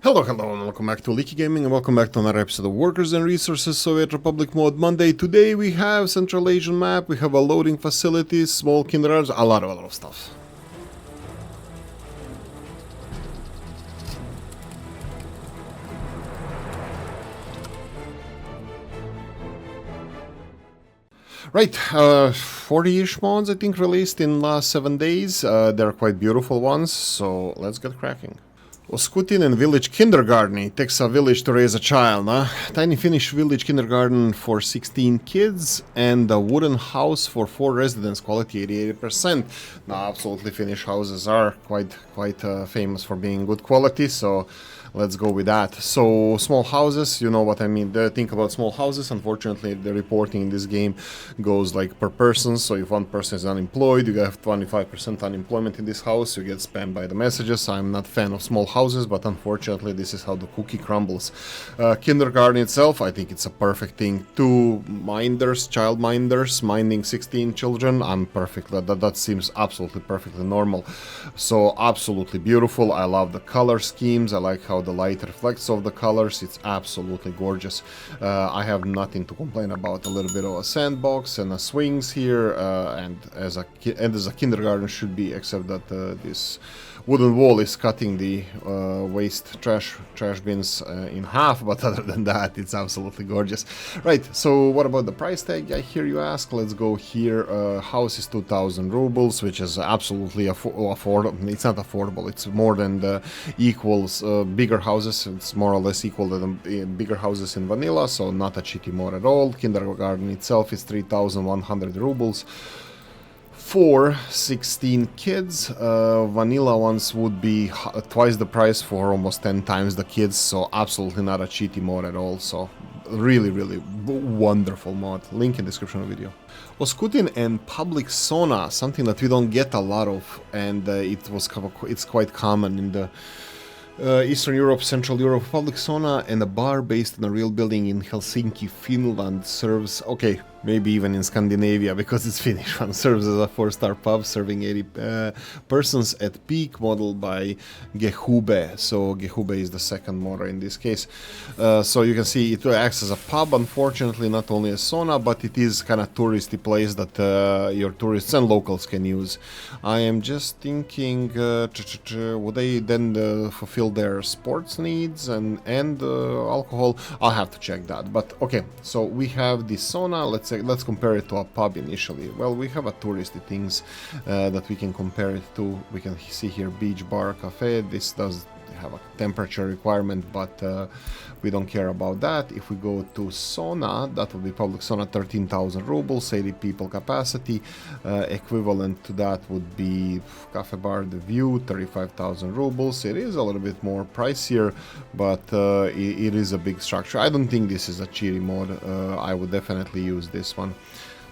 Hello, and welcome back to Oolykee Gaming, and welcome back to another episode of Workers and Resources Soviet Republic Mode Monday. Today we have Central Asian map, we have a loading facilities, small kindergartens, a lot of stuff. Right, 40-ish mods I think released in last 7 days. They're quite beautiful ones, so let's get cracking. Oskutin and Village Kindergarten. It takes a village to raise a child, huh? Tiny Finnish Village Kindergarten for 16 kids and a wooden house for 4 residents, quality 88%. Now, absolutely Finnish houses are quite famous for being good quality, so let's go with that. So, small houses, you know what I mean. Think about small houses. Unfortunately, the reporting in this game goes like per person. So, if one person is unemployed, you have 25% unemployment in this house, you get spammed by the messages. I'm not a fan of small houses, but unfortunately, this is how the cookie crumbles. Kindergarten itself, I think it's a perfect thing. 2 minders, child minders, minding 16 children. I'm perfect. That seems absolutely perfectly normal. So, absolutely beautiful. I love the color schemes. I like how the light reflects off the colors. It's absolutely gorgeous. I have nothing to complain about. A little bit of a sandbox and a swings here, and as a kindergarten should be, except that this wooden wall is cutting the waste trash bins in half, but other than that, it's absolutely gorgeous. Right, so what about the price tag, I hear you ask? Let's go here. House is 2,000 rubles, which is absolutely affordable. It's not affordable, it's more than the equals bigger houses. It's more or less equal to the bigger houses in vanilla, so not a cheeky mod at all. Kindergarten itself is 3,100 rubles. For 16 kids, vanilla ones would be twice the price for almost 10 times the kids, so absolutely not a cheaty mod at all. So really wonderful mod. Link in description of the video. Oskutin and public sauna, something that we don't get a lot of, and it's quite common in the Eastern Europe, Central Europe. Public sauna and a bar based on a real building in Helsinki, Finland serves, okay, maybe even in Scandinavia because it's Finnish one, serves as a 4-star pub serving 80 persons at peak, modeled by Gehube. So Gehube is the second model in this case. So you can see it acts as a pub, unfortunately not only a sauna, but it is kind of touristy place that your tourists and locals can use. I am just thinking, would they then fulfill their sports needs and alcohol? I'll have to check that, but okay. So we have the sauna. Let's compare it to a pub initially. Well, we have a touristy things that we can compare it to. We can see here beach bar cafe. This does have a temperature requirement, but we don't care about that. If we go to sauna, that would be public sauna, 13,000 rubles, 80 people capacity. Equivalent to that would be cafe bar The View, 35,000 rubles. It is a little bit more pricier, but it is a big structure. I don't think this is a cheaty mod. I would definitely use this one.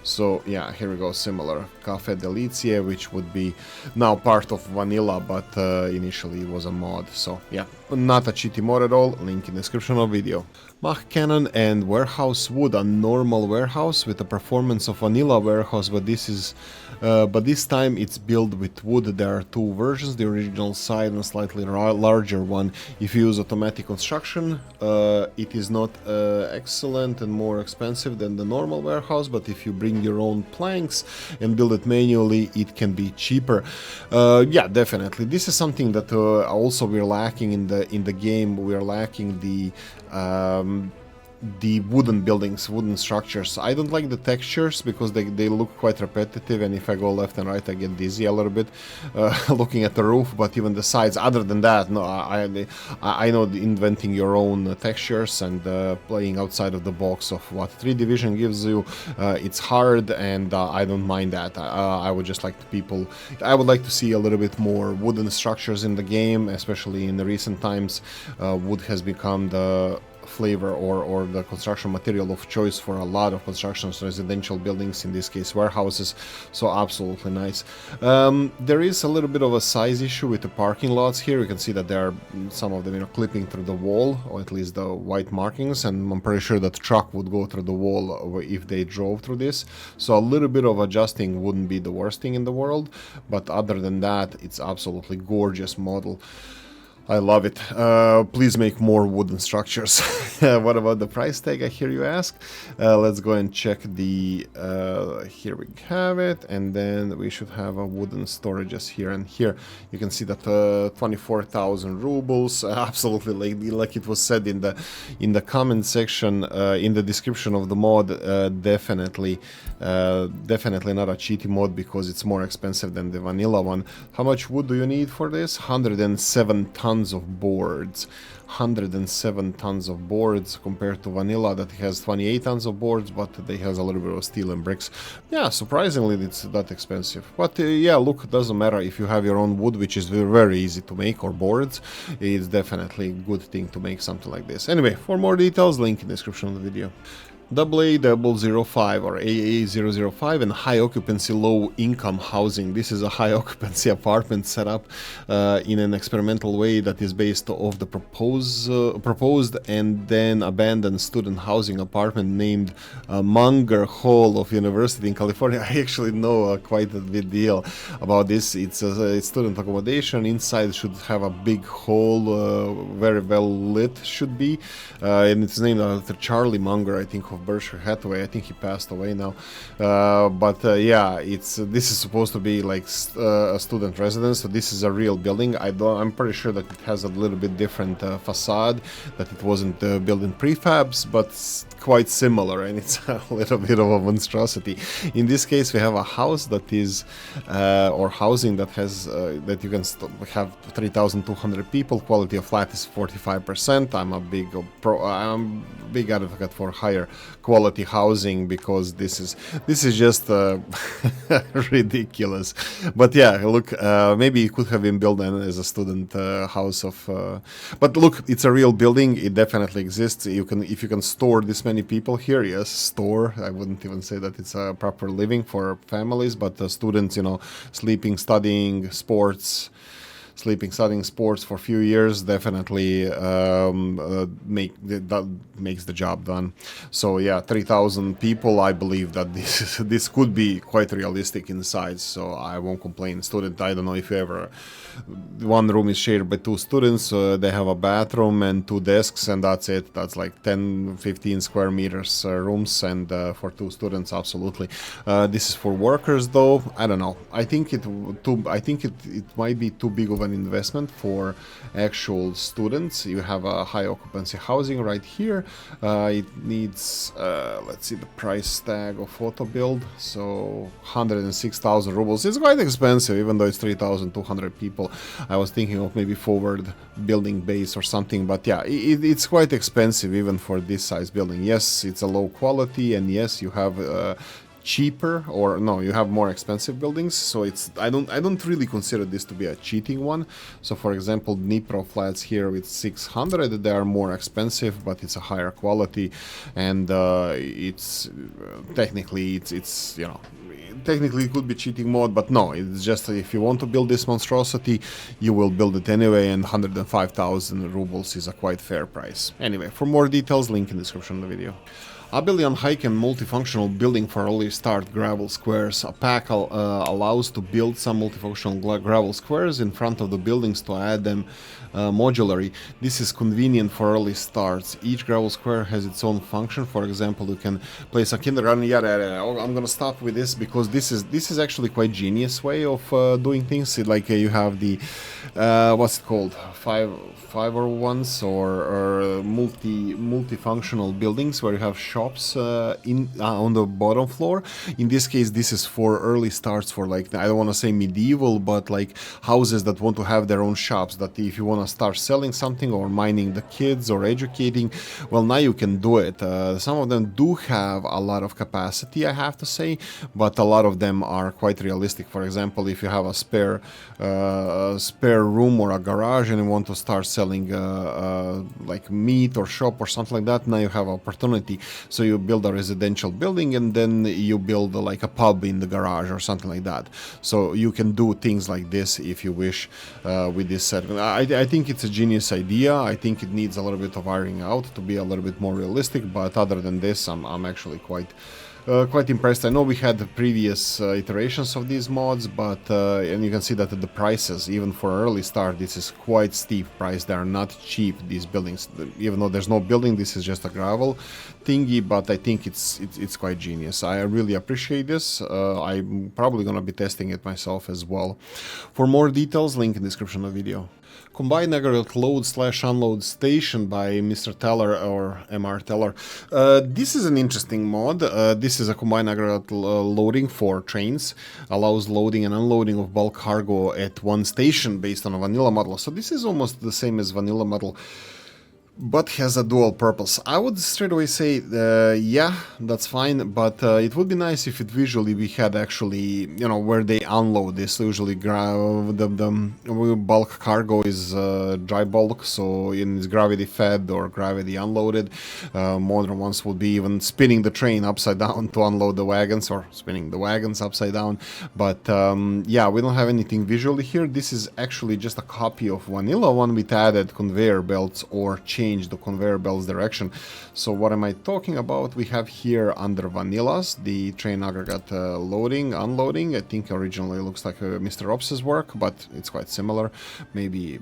So yeah, here we go, similar Cafe Delicie, which would be now part of vanilla, but initially it was a mod. So yeah, not a cheaty mod at all. Link in the description of video. Mach Cannon and Warehouse Wood, a normal warehouse with the performance of vanilla warehouse, but this time it's built with wood. There are 2 versions, the original side and a slightly larger one. If you use automatic construction, it is not excellent and more expensive than the normal warehouse, but if you bring your own planks and build it manually, it can be cheaper. Yeah, definitely. This is something that also we're lacking in the game. We're lacking the wooden buildings, wooden structures. I don't like the textures because they look quite repetitive, and if I go left and right I get dizzy a little bit looking at the roof, but even the sides. Other than that, no, I know inventing your own textures and playing outside of the box of what 3 Division gives you, it's hard, and I don't mind that. I would just like I would like to see a little bit more wooden structures in the game, especially in the recent times. Wood has become the flavor or the construction material of choice for a lot of constructions, residential buildings, in this case warehouses, so absolutely nice. There is a little bit of a size issue with the parking lots here. You can see that there are some of them clipping through the wall, or at least the white markings, and I'm pretty sure that the truck would go through the wall if they drove through this, so a little bit of adjusting wouldn't be the worst thing in the world, but other than that, it's absolutely gorgeous model. I love it. Please make more wooden structures. What about the price tag, I hear you ask? Let's go and check the... here we have it, and then we should have a wooden storages here and here. You can see that 24,000 rubles. Absolutely, like it was said in the comment section, in the description of the mod. Definitely not a cheating mod because it's more expensive than the vanilla one. How much wood do you need for this? 107 tons of boards. 107 tons of boards compared to vanilla that has 28 tons of boards, but they has a little bit of steel and bricks. Yeah, surprisingly it's that expensive. But yeah, look, it doesn't matter if you have your own wood, which is very easy to make, or boards. It's definitely a good thing to make something like this. Anyway, for more details, link in the description of the video. AA005 or AA005 and high occupancy low income housing. This is a high occupancy apartment set up in an experimental way that is based off the proposed and then abandoned student housing apartment named Munger Hall of University in California. I actually know quite a bit deal about this. It's a student accommodation. Inside should have a big hall, very well lit should be, and it's named after Charlie Munger, I think, of Berkshire Hathaway. I think he passed away now, yeah, this is supposed to be like a student residence, so this is a real building. I'm pretty sure that it has a little bit different facade, that it wasn't built in prefabs, but quite similar, and it's a little bit of a monstrosity. In this case, we have a house that is, or housing that has, that you can have 3,200 people. Quality of flat is 45%. I'm a big advocate for higher quality housing because this is just ridiculous. But yeah, look, maybe it could have been built as a student house of. But look, it's a real building. It definitely exists. If you can store this many people here, yes, store. I wouldn't even say that it's a proper living for families, but students, you know, sleeping, studying, sports. Sleeping, studying, sports for a few years definitely makes the job done. So yeah, 3,000 people. I believe that this could be quite realistic in size. So I won't complain. Student, I don't know if you ever. One room is shared by two students. They have a bathroom and two desks, and that's it. That's like 10-15 square meters rooms, and for two students, absolutely. This is for workers, though. I don't know. I think it might be too big of an investment for actual students. You have a high occupancy housing right here. It needs, let's see the price tag of auto build. So 106,000 rubles. It's quite expensive, even though it's 3,200 people. I was thinking of maybe forward building base or something, but yeah, it's quite expensive even for this size building. Yes, it's a low quality, and yes, you have cheaper, or no, you have more expensive buildings. So I don't really consider this to be a cheating one. So for example, Dnipro flats here with 600, they are more expensive, but it's a higher quality, and it's technically it's you know, technically it could be cheating mode, but no, it's just if you want to build this monstrosity, you will build it anyway, and 105,000 rubles is a quite fair price. Anyway, for more details, link in the description of the video. A billion hike and multifunctional building for early start gravel squares. A pack allows to build some multifunctional gravel squares in front of the buildings to add them modularly. This is convenient for early starts. Each gravel square has its own function. For example, you can place a kindergarten. I'm gonna stop with this because this is actually quite genius way of doing things. Like you have the what's it called, 501s or multifunctional buildings where you have shops on the bottom floor. In this case, this is for early starts, for like, I don't want to say medieval, but like houses that want to have their own shops, that if you want to start selling something or mining the kids or educating, well, now you can do it. Some of them do have a lot of capacity, I have to say, but a lot of them are quite realistic. For example, if you have a spare room or a garage and you want to start selling like meat or shop or something like that, now you have opportunity. So you build a residential building and then you build like a pub in the garage or something like that. So you can do things like this if you wish with this set. I think it's a genius idea. I think it needs a little bit of ironing out to be a little bit more realistic, but other than this, I'm actually quite Quite impressed. I know we had the previous iterations of these mods, but and you can see that the prices, even for early start, this is quite steep price. They are not cheap, these buildings. Even though there's no building, this is just a gravel thingy, but I think it's quite genius. I really appreciate this. I'm probably gonna be testing it myself as well. For more details, link in the description of the video. Combined Aggregate Load/Unload Station by Mr. Teller or Mr. Teller. This is an interesting mod. This is a combined aggregate loading for trains. Allows loading and unloading of bulk cargo at one station based on a vanilla model. So this is almost the same as vanilla model, but has a dual purpose. I would straight away say, yeah, that's fine, but it would be nice if it visually we had actually, you know, where they unload this. Usually the bulk cargo is dry bulk, so it's gravity fed or gravity unloaded. Modern ones would be even spinning the train upside down to unload the wagons, or spinning the wagons upside down. But yeah, we don't have anything visually here. This is actually just a copy of vanilla one with added conveyor belts or change the conveyor belts direction. So what am I talking about? We have here under vanillas the train aggregate loading, unloading. I think originally it looks like Mr. Ops's work, but it's quite similar. Maybe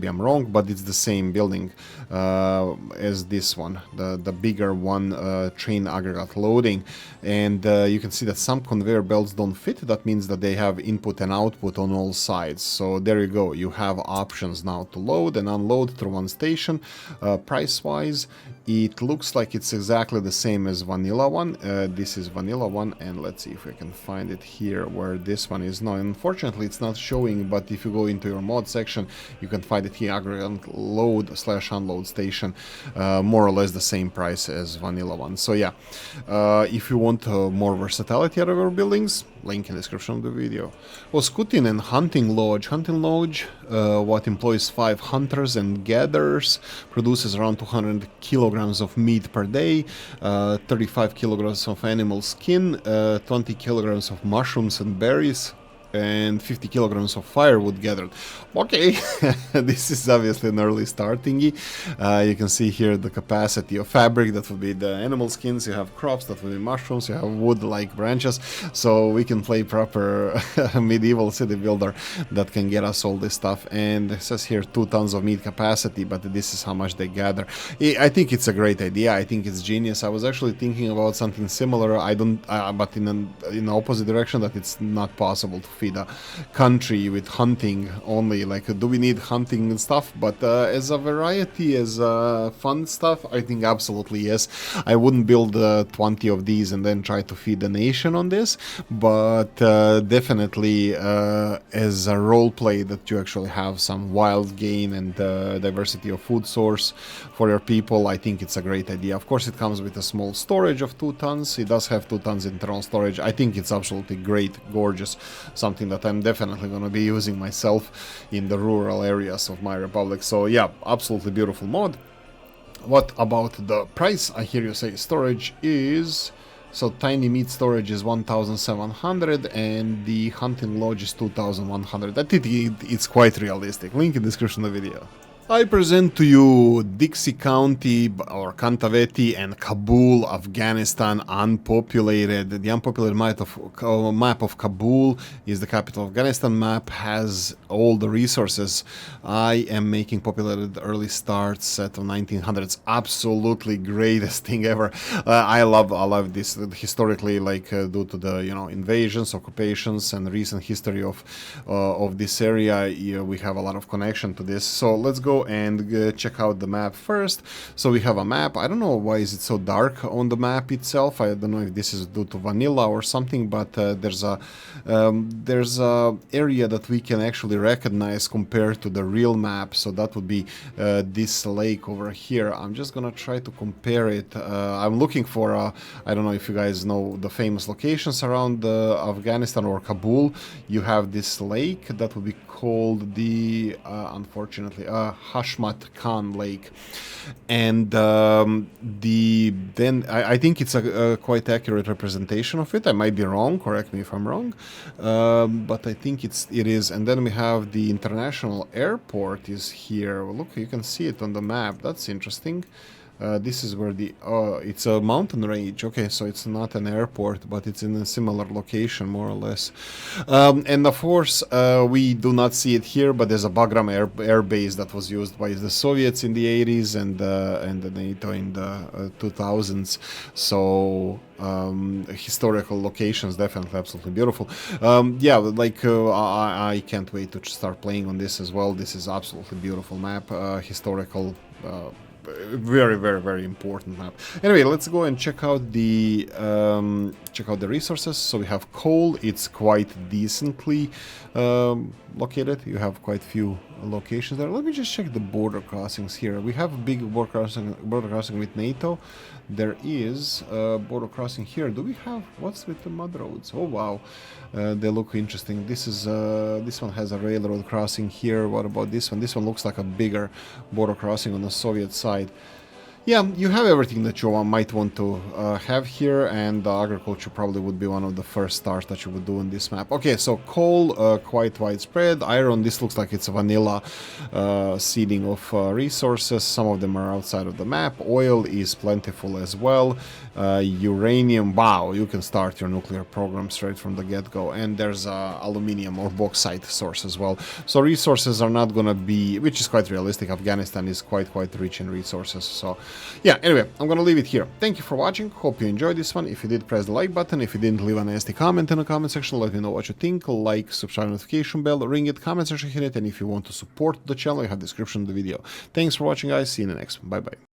I'm wrong, but it's the same building as this one, the bigger one, train aggregate loading. And you can see that some conveyor belts don't fit. That means that they have input and output on all sides. So there you go. You have options now to load and unload through one station. Price-wise, it looks like it's exactly the same as vanilla one. This is vanilla one, and let's see if we can find it here where this one is. No, unfortunately it's not showing, but if you go into your mod section, you can find it here, aggregate load/unload station, more or less the same price as vanilla one. So yeah, if you want more versatility out of your buildings, link in the description of the video. Scouting and Hunting Lodge. Hunting Lodge, what employs 5 hunters and gatherers, produces around 200 kilograms of meat per day, 35 kilograms of animal skin, 20 kilograms of mushrooms and berries, and 50 kilograms of firewood gathered. Okay, this is obviously an early start thingy. You can see here the capacity of fabric, that would be the animal skins, you have crops, that would be mushrooms, you have wood-like branches, so we can play proper medieval city builder that can get us all this stuff. And it says here 2 tons of meat capacity, but this is how much they gather. I think it's a great idea, I think it's genius. I was actually thinking about something similar, but in the opposite direction, that it's not possible to feed a country with hunting only. Like, do we need hunting and stuff? But as a variety, as fun stuff, I think absolutely yes. I wouldn't build 20 of these and then try to feed the nation on this, but definitely as a role play that you actually have some wild game and diversity of food source for your people, I think it's a great idea. Of course, it comes with a small storage of 2 tons. It does have 2 tons internal storage. I think it's absolutely great, gorgeous, something that I'm definitely going to be using myself in the rural areas of my republic. So yeah, absolutely beautiful mod. What about the price? I hear you say storage is... So tiny meat storage is 1,700 and the hunting lodge is 2,100. I think it's quite realistic. Link in the description of the video. I present to you Dixie County or Kantaveti and Kabul, Afghanistan, unpopulated. The unpopulated map of Kabul is the capital of Afghanistan. Map has all the resources. I am making populated early start set of 1900s. Absolutely greatest thing ever. I love this historically, like due to the invasions, occupations, and recent history of this area. We have a lot of connection to this. So let's go and check out the map first. So we have a map. I don't know why is it so dark on the map itself. I don't know if this is due to vanilla or something, but there's a area that we can actually recognize compared to the real map. So that would be this lake over here. I'm just gonna try to compare it. I'm looking for I don't know if you guys know the famous locations around Afghanistan or Kabul. You have this lake that would be called the unfortunately Hashmat Khan Lake, and I think it's a quite accurate representation of it. I might be wrong, correct me if I'm wrong, but I think it is. And then we have the international airport is here. Look, you can see it on the map. That's interesting. This is where the it's a mountain range. Okay, so it's not an airport, but it's in a similar location, more or less. And of course, we do not see it here, but there's a Bagram air base that was used by the Soviets in the 80s and the NATO in the 2000s. So historical locations, definitely absolutely beautiful. Yeah, like I can't wait to start playing on this as well. This is absolutely beautiful map, historical. Very, very, very important map. Anyway, let's go and check out the resources. So we have coal. It's quite decently located. You have quite few locations there. Let me just check the border crossings here. We have a big border crossing with NATO. There is a border crossing here. Do we have what's with the mud roads? Oh wow, they look interesting. This one has a railroad crossing here. What about this one? This one looks like a bigger border crossing on the Soviet side. Yeah, you have everything that you might want to have here, and agriculture probably would be one of the first starts that you would do in this map. Okay, so coal, quite widespread. Iron, this looks like it's a vanilla seeding of resources. Some of them are outside of the map. Oil is plentiful as well. Uranium, wow, you can start your nuclear program straight from the get-go. And there's aluminium or bauxite source as well. So resources are not gonna be, which is quite realistic. Afghanistan is quite rich in resources. So yeah, anyway, I'm gonna leave it here. Thank you for watching. Hope you enjoyed this one. If you did, press the like button. If you didn't, leave a nasty comment in the comment section. Let me know what you think. Like, subscribe, notification bell, ring it, comment section, hit it. And if you want to support the channel, you have the description of the video. Thanks for watching, guys. See you in the next one. Bye bye.